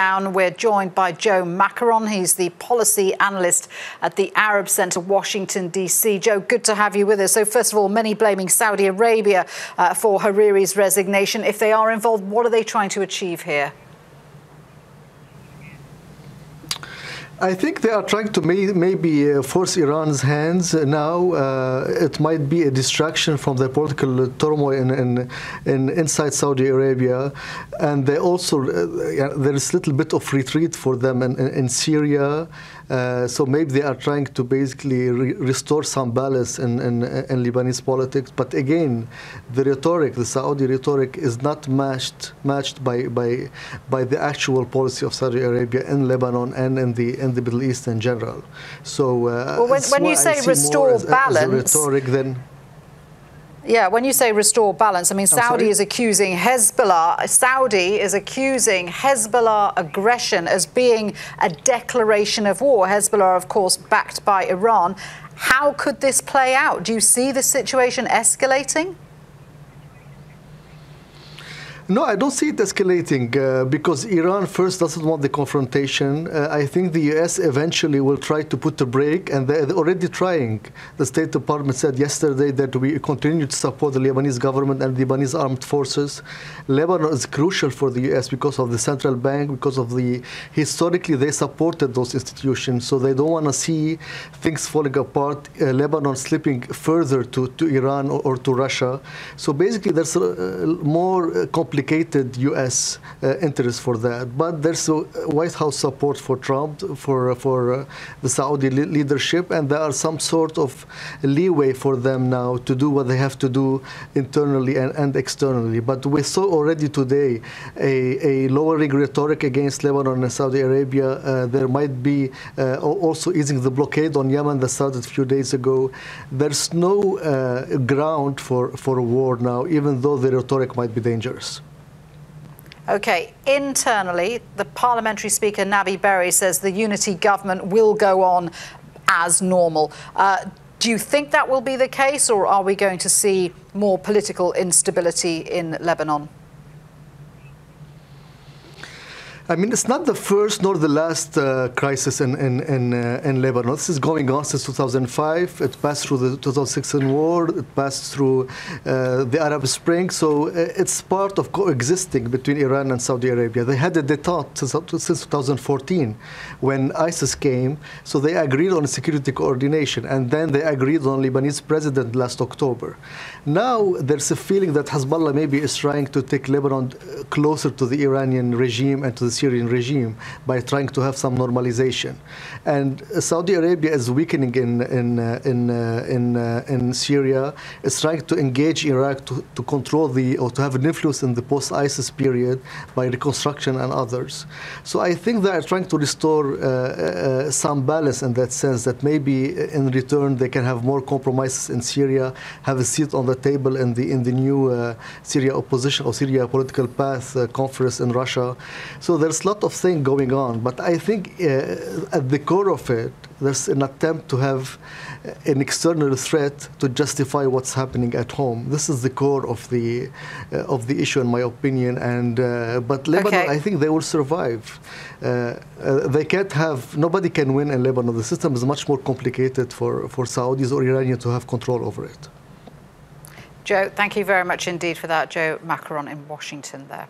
We're joined by Joe Macaron. He's the policy analyst at the Arab Center, Washington, D.C. Joe, good to have you with us. So first of all, many blaming Saudi Arabia for Hariri's resignation. If they are involved, what are they trying to achieve here? I think they are trying to maybe force Iran's hands now. It might be a distraction from the political turmoil inside Saudi Arabia. And they also, there is a little bit of retreat for them in Syria. So maybe they are trying to basically restore some balance in Lebanese politics. But again, the rhetoric, the Saudi rhetoric, is not matched by the actual policy of Saudi Arabia in Lebanon and in the Middle East in general. So well, when you say restore balance, rhetoric, then. Yeah, when you say restore balance, I mean, Saudi is accusing Hezbollah aggression as being a declaration of war. Hezbollah, of course, backed by Iran. How could this play out? Do you see the situation escalating? No, I don't see it escalating because Iran first doesn't want the confrontation. I think the U.S. eventually will try to put a break, and they're already trying. The State Department said yesterday that we continue to support the Lebanese government and the Lebanese armed forces. Lebanon is crucial for the U.S. because of the central bank, because of historically they supported those institutions, so they don't want to see things falling apart, Lebanon slipping further to Iran or to Russia. So basically there's more complicated U.S. interest for that. But there's a White House support for Trump, for the Saudi leadership, and there are some sort of leeway for them now to do what they have to do internally and externally. But we saw already today a lowering rhetoric against Lebanon and Saudi Arabia. There might be also easing the blockade on Yemen that started a few days ago. There's no ground for a war now, even though the rhetoric might be dangerous. Okay, internally, the parliamentary speaker, Navi Berri, says the unity government will go on as normal. Do you think that will be the case, or are we going to see more political instability in Lebanon? I mean, it's not the first nor the last crisis in Lebanon. This is going on since 2005. It passed through the 2006 war. It passed through the Arab Spring. So it's part of coexisting between Iran and Saudi Arabia. They had a détente since 2014 when ISIS came. So they agreed on security coordination. And then they agreed on Lebanese president last October. Now there's a feeling that Hezbollah maybe is trying to take Lebanon closer to the Iranian regime and to the Syrian regime by trying to have some normalization. And Saudi Arabia is weakening in Syria. It's trying to engage Iraq to control or to have an influence in the post-ISIS period by reconstruction and others. So I think they are trying to restore some balance in that sense, that maybe in return they can have more compromises in Syria, have a seat on the table in the new Syria opposition or Syria political path conference in Russia. So there's a lot of things going on, but I think at the core of it, there's an attempt to have an external threat to justify what's happening at home. This is the core of the issue, in my opinion. And but Lebanon, I think they will survive. They can't have. Nobody can win in Lebanon. The system is much more complicated for Saudis or Iranians to have control over it. Joe, thank you very much indeed for that. Joe Macaron in Washington there.